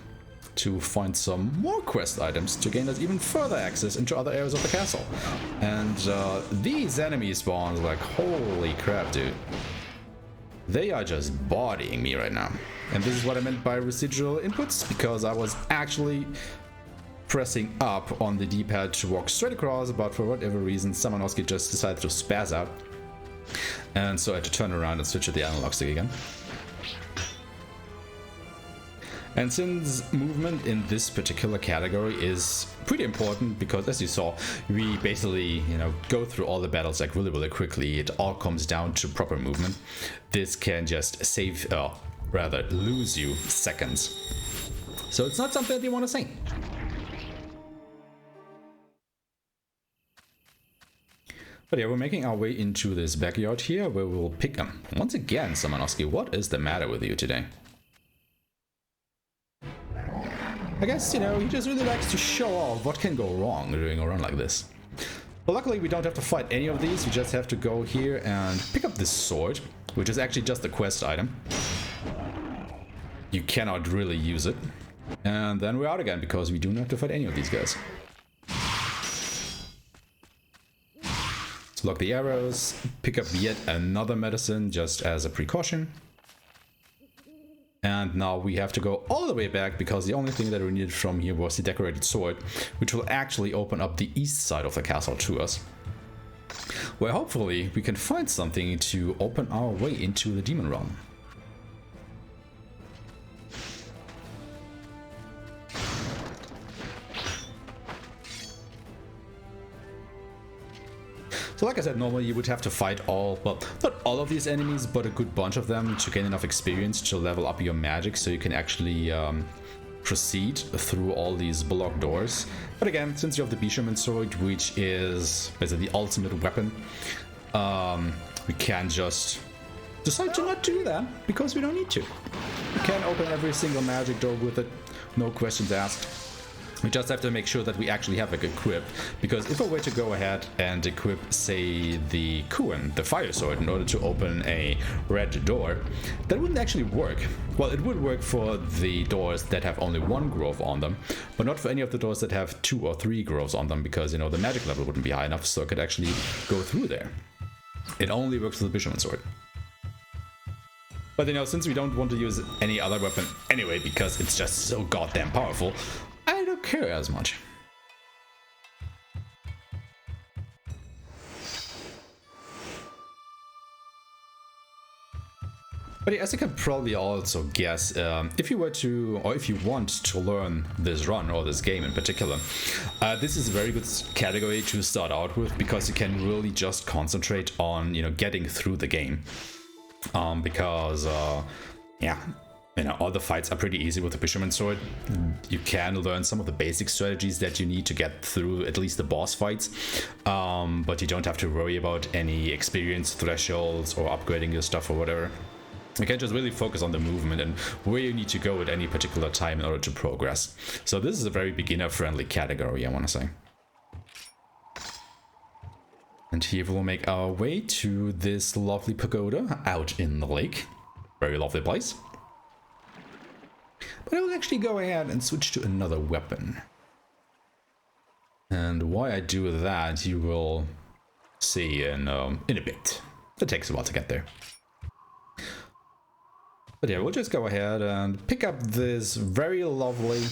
to find some more quest items to gain us even further access into other areas of the castle. And these enemy spawns, like, holy crap, dude. They are just bodying me right now. And this is what I meant by residual inputs, because I was actually pressing up on the D-pad to walk straight across, but for whatever reason, Samanowski just decided to spaz out. And so I had to turn around and switch to the analog stick again. And since movement in this particular category is pretty important, because as you saw, we basically, you know, go through all the battles like really quickly. It all comes down to proper movement. This can just save, rather lose you seconds. So it's not something that you want to see. But yeah, we're making our way into this backyard here, where we will pick them. Once again, Samanowski, what is the matter with you today? I guess, you know, he just really likes to show off what can go wrong doing a run like this. But luckily we don't have to fight any of these, we just have to go here and pick up this sword, which is actually just a quest item. You cannot really use it. And then we're out again, because we do not have to fight any of these guys. Let's lock the arrows, pick up yet another medicine just as a precaution. And now we have to go all the way back, because the only thing that we needed from here was the decorated sword, which will actually open up the east side of the castle to us, where hopefully we can find something to open our way into the demon realm. So like I said, normally you would have to fight all, well, not all of these enemies, but a good bunch of them to gain enough experience to level up your magic, so you can actually proceed through all these block doors. But again, since you have the Bishaman sword, which is basically the ultimate weapon, we can just decide to not do that, because we don't need to. We can open every single magic door with it, no questions asked. We just have to make sure that we actually have like equipped, because if I were to go ahead and equip, say, the Kuan, the fire sword, in order to open a red door, that wouldn't actually work. Well, it would work for the doors that have only 1 grove on them, but not for any of the doors that have 2 or 3 groves on them, because, you know, the magic level wouldn't be high enough so I could actually go through there. It only works with the Bishaman sword. But, you know, since we don't want to use any other weapon anyway, because it's just so goddamn powerful, I don't care as much. But yeah, as you can probably also guess, if you were to, or if you want to learn this run, or this game in particular, this is a very good category to start out with, because you can really just concentrate on, you know, getting through the game. Because, yeah, you know, all the fights are pretty easy with the Bishaman sword. You can learn some of the basic strategies that you need to get through at least the boss fights, but you don't have to worry about any experience thresholds or upgrading your stuff or whatever. You can just really focus on the movement and where you need to go at any particular time in order to progress. So this is a very beginner-friendly category, I want to say. And here we'll make our way to this lovely pagoda out in the lake. Very lovely place. But I will actually go ahead and switch to another weapon. And why I do that, you will see in a bit. It takes a while to get there. But yeah, we'll just go ahead and pick up this very lovely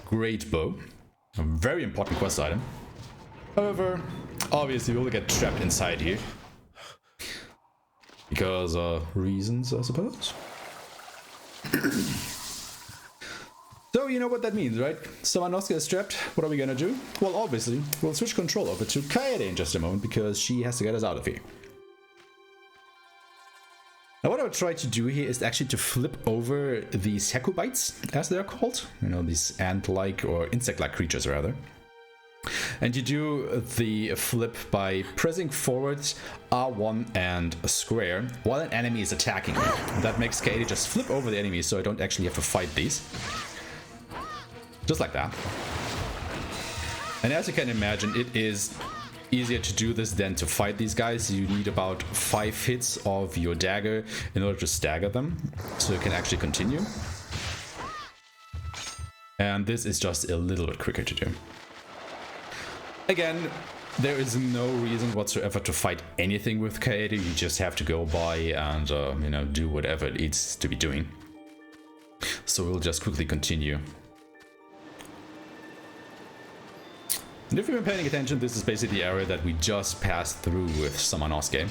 great bow. A very important quest item. However, obviously we'll get trapped inside here. Because of reasons, I suppose. So you know what that means, right? Samanosuke is trapped. What are we gonna do? Well, obviously, we'll switch control over to Kaede in just a moment because she has to get us out of here. Now what I would try to do here is actually to flip over these Hecubites, as they're called. You know, these ant-like or insect-like creatures, rather. And you do the flip by pressing forward R1 and square while an enemy is attacking you. That makes Kaede just flip over the enemy so I don't actually have to fight these. Just like that. And as you can imagine, it is easier to do this than to fight these guys. You need about 5 hits of your dagger in order to stagger them, so you can actually continue. And this is just a little bit quicker to do. Again, there is no reason whatsoever to fight anything with Kaede. You just have to go by and, you know, do whatever it needs to be doing. So we'll just quickly continue. And if you've been paying attention, this is basically the area that we just passed through with Samanosuke.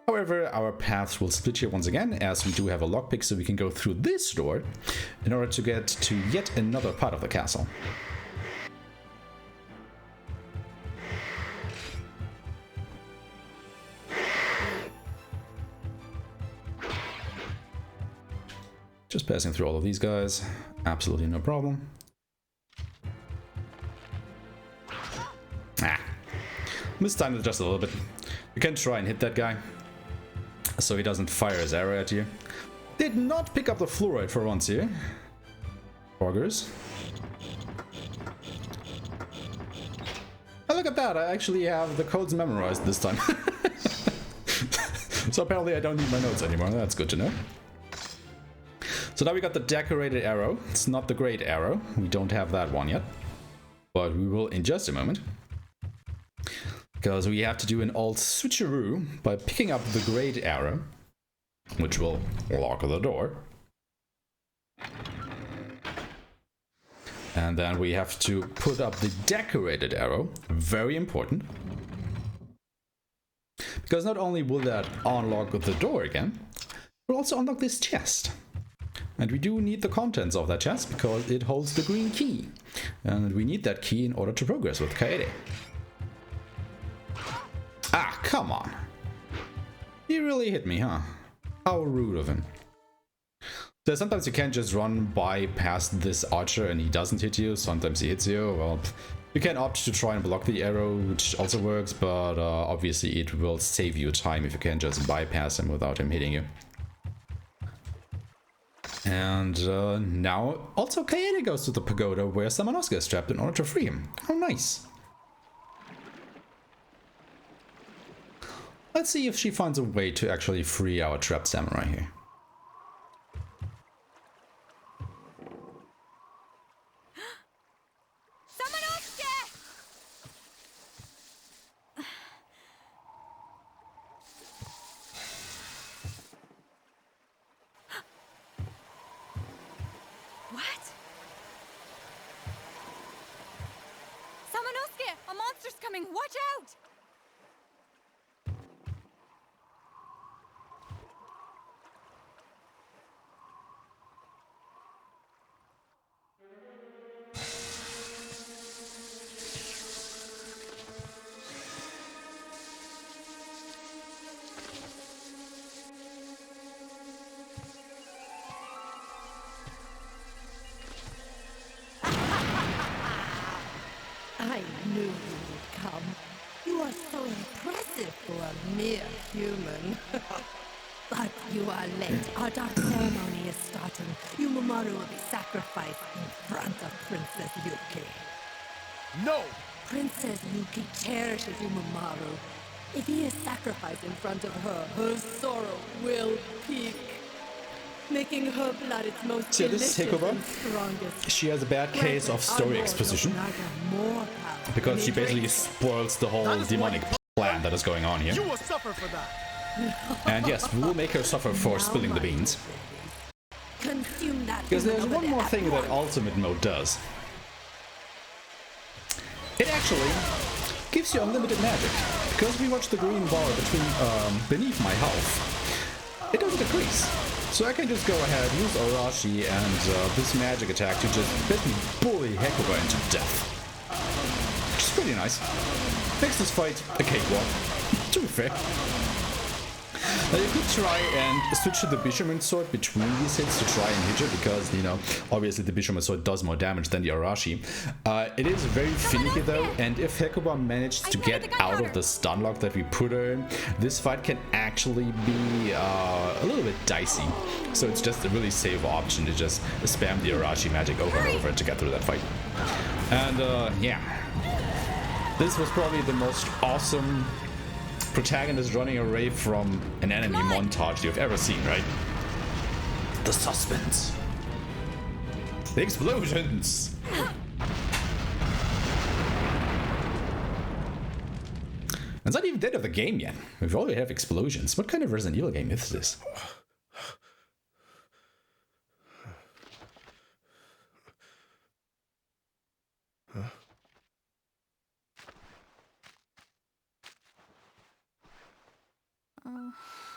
However, our paths will split here once again, as we do have a lockpick, so we can go through this door in order to get to yet another part of the castle. Just passing through all of these guys, absolutely no problem. This time just a little bit. You can try and hit that guy, so he doesn't fire his arrow at you. Did not pick up the fluoride for once here. Augers. Oh, look at that, I actually have the codes memorized this time. So apparently I don't need my notes anymore, that's good to know. So now we got the decorated arrow. It's not the great arrow, we don't have that one yet. But we will in just a moment. Because we have to do an alt switcheroo by picking up the great arrow, which will lock the door. And then we have to put up the decorated arrow, very important. Because not only will that unlock the door again, we'll also unlock this chest. And we do need the contents of that chest because it holds the green key. And we need that key in order to progress with Kaede. Ah, come on. He really hit me, huh? How rude of him. So sometimes you can't just run by past this archer and he doesn't hit you. Sometimes he hits you. Well, you can opt to try and block the arrow, which also works, but obviously it will save you time if you can just bypass him without him hitting you. And now also Kaede goes to the pagoda where Samanosuke is trapped in order to free him. How nice. Let's see if she finds a way to actually free our trapped samurai here. What? Samanosuke! A monster's coming! Watch out! I knew you would come. You are so impressive for a mere human. But you are late. Our dark ceremony is starting. Yumamoru will be sacrificed in front of Princess Yuki. No! Princess Yuki cherishes Yumamoru. If he is sacrificed in front of her, her sorrow will peak. making her blood its most So this delicious Hikuba, and strongest. she has a bad case of story exposition because she basically spoils the whole demonic plan that is going on here. You will suffer for that. And yes, we will make her suffer for spilling the beans. Consume that. Because there's over one there more at thing that once. Ultimate Mode does. It actually gives you unlimited magic. Because we watch the green bar beneath my health, it doesn't decrease. So I can just go ahead, use Arashi and this magic attack to just basically bully Hekuba into death. Which is pretty nice. Makes this fight a cakewalk, to be fair. Now you could try and switch to the Bishoman Sword between these hits to try and hit her because, you know, obviously the Bishoman Sword does more damage than the Arashi. It is very finicky though, and if Hekuba managed to get out of the stun lock that we put her in, this fight can actually be a little bit dicey. So it's just a really safe option to just spam the Arashi magic over and over to get through that fight. And yeah, this was probably the most awesome protagonist running away from an enemy montage you've ever seen, right? The suspense. The explosions. It's not even the end of the game yet. We already have explosions. What kind of Resident Evil game is this?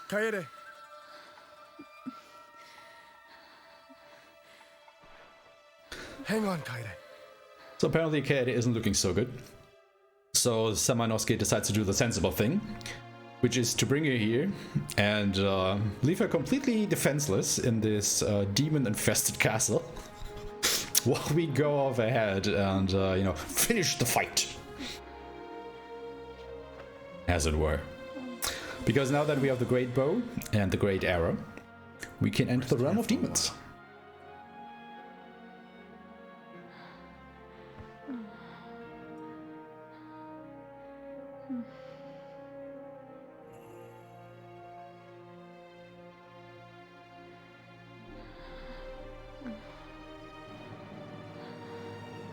Kaede. Hang on, Kaede. So apparently Kaede isn't looking so good. So Samanosuke decides to do the sensible thing, which is to bring her here and leave her completely defenseless in this demon-infested castle while we go off ahead and, you know, finish the fight. As it were. Because now that we have the Great Bow and the Great Arrow, we can enter the realm of demons.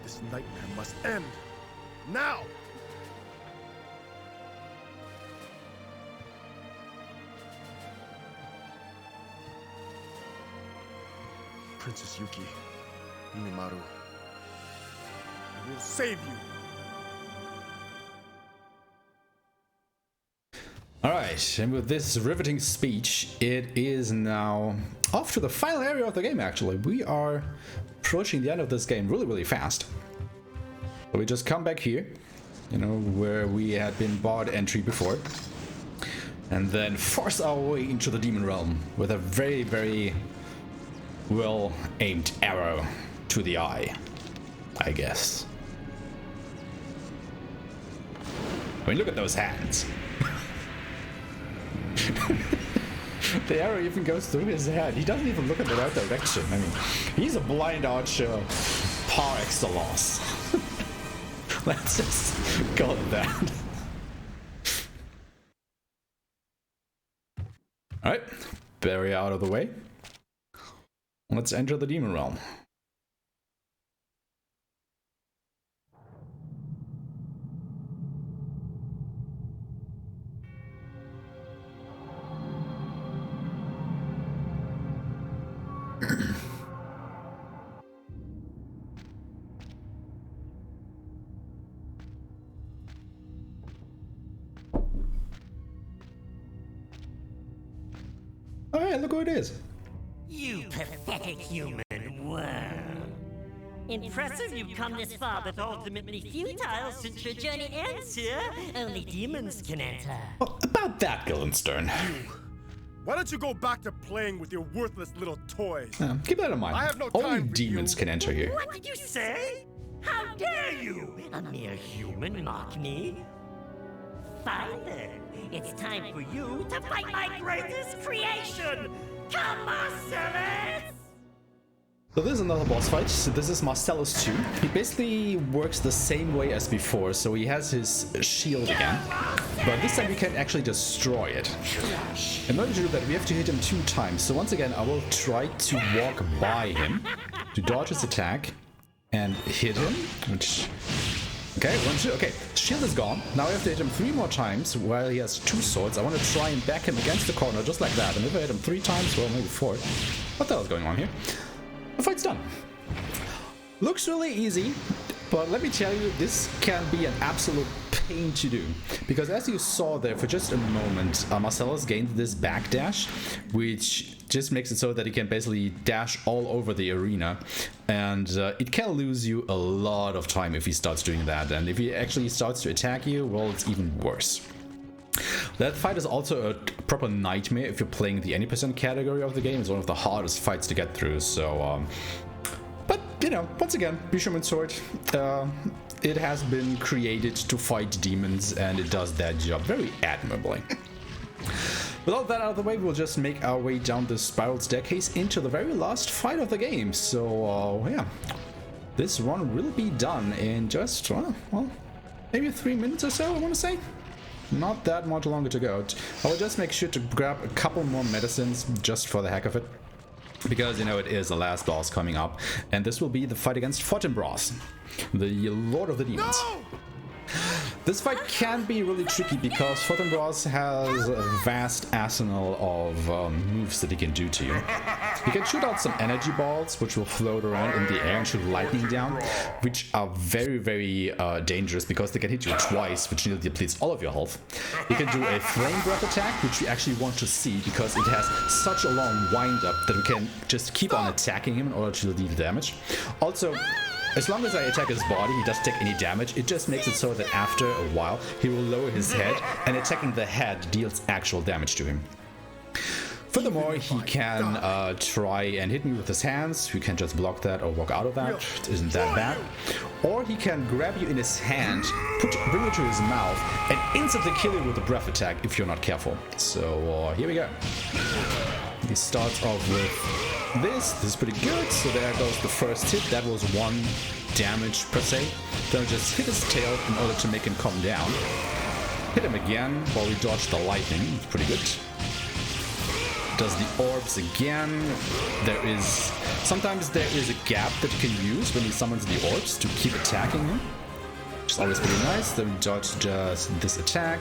This nightmare must end. Now! Princess Yuki, Unimaru, I will save you. Alright, and with this riveting speech, it is now off to the final area of the game, actually. We are approaching the end of this game really, really fast. So we just come back here, you know, where we had been barred entry before. And then force our way into the demon realm with a very, very well-aimed arrow to the eye, I guess. I mean, look at those hands. The arrow even goes through his head. He doesn't even look in the right direction. I mean, he's a blind archer par excellence. Let's just call it that. Alright, barrier out of the way. Let's enter the demon realm. Alright, look who it is. You pathetic human worm. Impressive you've come this far, but ultimately futile since your journey ends here. Only demons can enter. Oh, about that, Guildenstern. Why don't you go back to playing with your worthless little toys? Keep that in mind. I have no Only time for demons you. can enter here. What did you say? How dare you? A mere human mock me? Fine then. It's time for you to fight my greatest creation! Come, Marcellus! So this is another boss fight. So this is Marcellus 2. He basically works the same way as before. So he has his shield again, but this time we can actually destroy it. In order to do that, we have to hit him 2 times. So once again, I will try to walk by him to dodge his attack and hit him, which... Okay, 1, 2, okay, shield is gone. Now I have to hit him 3 more times while he has 2 swords. I want to try and back him against the corner just like that. And if I hit him 3 times, well, maybe 4. What the hell is going on here? The fight's done. Looks really easy, but let me tell you, this can be an absolute pain to do. Because as you saw there for just a moment, Marcellus gained this backdash, which just makes it so that he can basically dash all over the arena. And it can lose you a lot of time if he starts doing that. And if he actually starts to attack you, well, it's even worse. That fight is also a proper nightmare if you're playing the any percent category of the game. It's one of the hardest fights to get through, so... but, you know, once again, Bishoman's Sword, it has been created to fight demons, and it does that job very admirably. With all that out of the way, we'll just make our way down this spiral staircase into the very last fight of the game. So, yeah, this run will be done in just, well, maybe 3 minutes or so, I want to say. Not that much longer to go. I will just make sure to grab a couple more medicines just for the heck of it. Because, you know, it is the last boss coming up. And this will be the fight against Fortinbras, the Lord of the Demons. No! This fight can be really tricky because Fortinbras has a vast arsenal of moves that he can do to you. He can shoot out some energy balls, which will float around in the air and shoot lightning down, which are very, very dangerous because they can hit you twice, which nearly depletes all of your health. He can do a flame breath attack, which we actually want to see because it has such a long wind-up that we can just keep on attacking him in order to deal damage. Also, as long as I attack his body, he doesn't take any damage. It just makes it so that after a while, he will lower his head, and attacking the head deals actual damage to him. Furthermore, he can try and hit me with his hands. You can just block that or walk out of that. It isn't that bad. Or he can grab you in his hand, bring it to his mouth, and instantly kill you with a breath attack if you're not careful. So here we go. He starts off with this. This is pretty good. So there goes the first hit. That was 1 damage per se. Then I just hit his tail in order to make him calm down. Hit him again while we dodge the lightning. It's pretty good. Does the orbs again. Sometimes there is a gap that you can use when he summons the orbs to keep attacking him, which is always pretty nice. Then we dodge just this attack.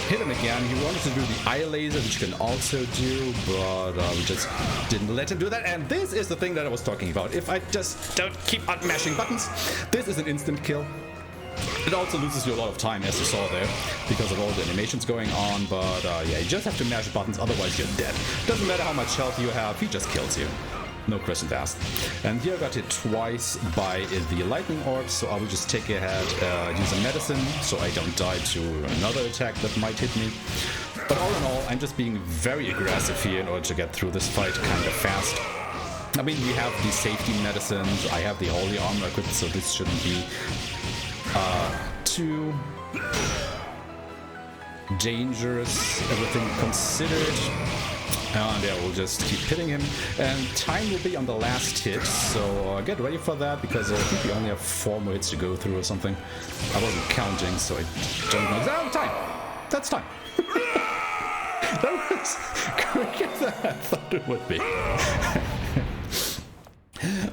Hit him again. He wanted to do the eye laser, which you can also do, but we just didn't let him do that. And this is the thing that I was talking about. If I just don't keep on mashing buttons, this is an instant kill. It also loses you a lot of time, as you saw there, because of all the animations going on, but yeah, you just have to mash buttons, otherwise you're dead. Doesn't matter how much health you have, he just kills you. No questions asked. And here I got hit twice by the lightning orb, so I will just take ahead, use a medicine, so I don't die to another attack that might hit me. But all in all, I'm just being very aggressive here in order to get through this fight kind of fast. I mean, we have the safety medicines, I have the holy armor equipped, so this shouldn't be too dangerous, everything considered. And yeah, we'll just keep hitting him. And time will be on the last hit, so get ready for that, because I think we only have 4 more hits to go through or something. I wasn't counting, so I don't know. Oh, time! That's time! That was quicker than I thought it would be.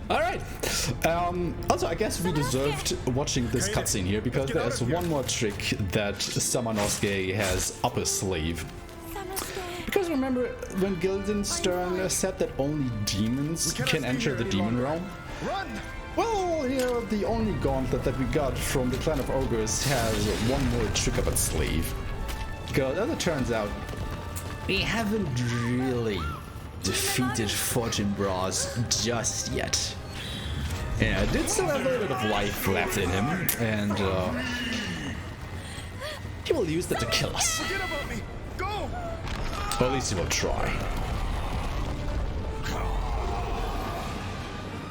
Alright, also I guess we deserved watching this cutscene here, because there's one more trick that Samanosuke has up his sleeve. Because remember when Guildenstern said that only demons can enter the demon realm? Well, you know, the only gauntlet that we got from the Clan of Ogres has one more trick up its sleeve. Because as it turns out, we haven't really defeated Fortinbras just yet. Yeah, I did still have a little bit of life left in him, and he will use that to kill us. Forget about me. Go! Or at least he will try.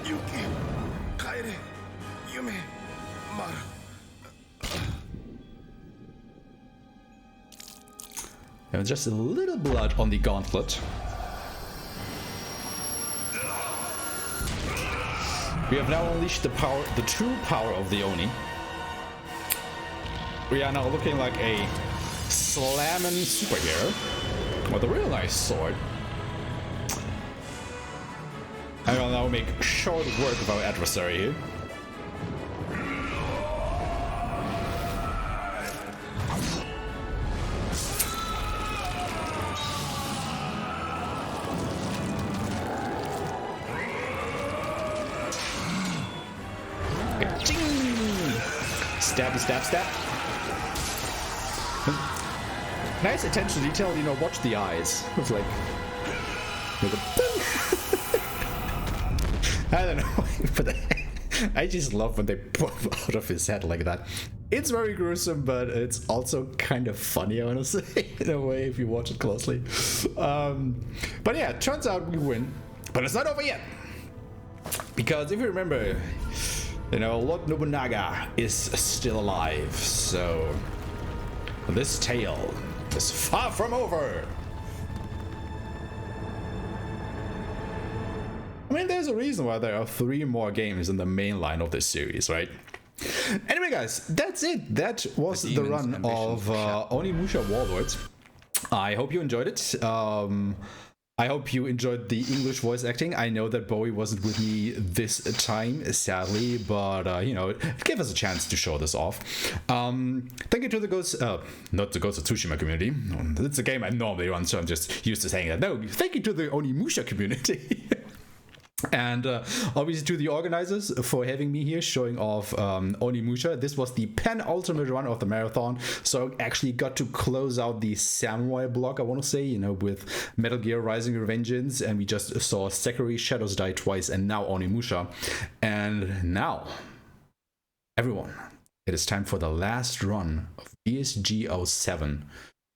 Yuki, Kaede, Yume, Mara. There's just a little blood on the gauntlet. We have now unleashed the power, the true power of the Oni. We are now looking like a slamming superhero with a real nice sword. I will now make short work of our adversary here. Stabby, stab, stab. Nice attention to detail, you know, watch the eyes. It's like... I don't know, but I just love when they pop out of his head like that. It's very gruesome, but it's also kind of funny, I want to say, in a way, if you watch it closely. But yeah, it turns out we win. But it's not over yet. Because if you remember... You know, Lord Nobunaga is still alive, so this tale is far from over. I mean, there's a reason why there are 3 more games in the main line of this series, right? Anyway, guys, that's it. That was the run of Onimusha Warlords. I hope you enjoyed it. I hope you enjoyed the English voice acting. I know that Bowie wasn't with me this time, sadly, but, you know, it gave us a chance to show this off. Thank you to the not the Ghost of Tsushima community. It's a game I normally run, so I'm just used to saying that. No, thank you to the Onimusha community. And obviously to the organizers for having me here, showing off Onimusha. This was the penultimate run of the marathon, so I actually got to close out the samurai block, I want to say, you know, with Metal Gear Rising Revengeance, and we just saw Sekiro Shadows Die twice, and now Onimusha. And now, everyone, it is time for the last run of BSGO 7.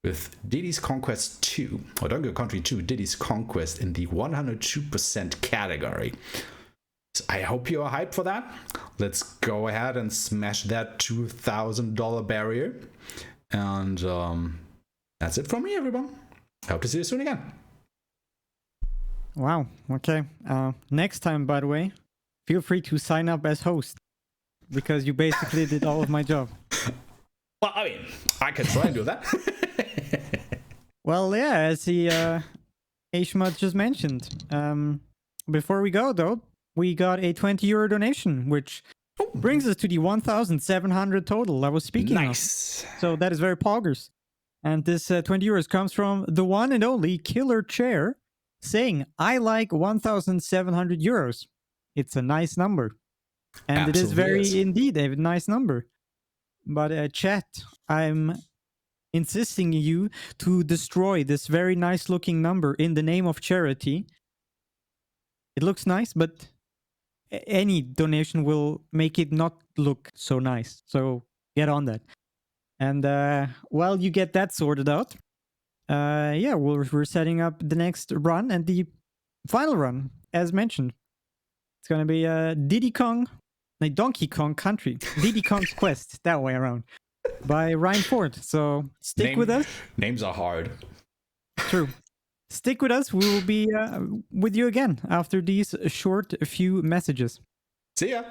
With Diddy's Conquest 2, or Donkey Kong Country 2, Diddy's Conquest in the 102% category. So I hope you are hyped for that. Let's go ahead and smash that $2,000 barrier. And that's it from me, everyone. Hope to see you soon again. Wow, okay. Next time, by the way, feel free to sign up as host, because you basically did all of my job. Well, I mean, I can try and do that. Well, yeah, as the Aeshmah just mentioned. Before we go, though, we got a €20 donation, which brings us to the 1,700 total I was speaking of. So that is very poggers. And this €20 comes from the one and only Killer Chair, saying, I like 1,700 euros. It's a nice number. And absolutely, it is very indeed a nice number. But chat, I'm insisting you to destroy this very nice looking number in the name of charity. It looks nice, but any donation will make it not look so nice. So get on that. And while you get that sorted out, yeah, we're setting up the next run and the final run, as mentioned. It's going to be Donkey Kong Country. Diddy Kong's Quest, that way around. By Ryan Ford. So stick with us. Names are hard. True. Stick with us. We will be with you again after these short few messages. See ya.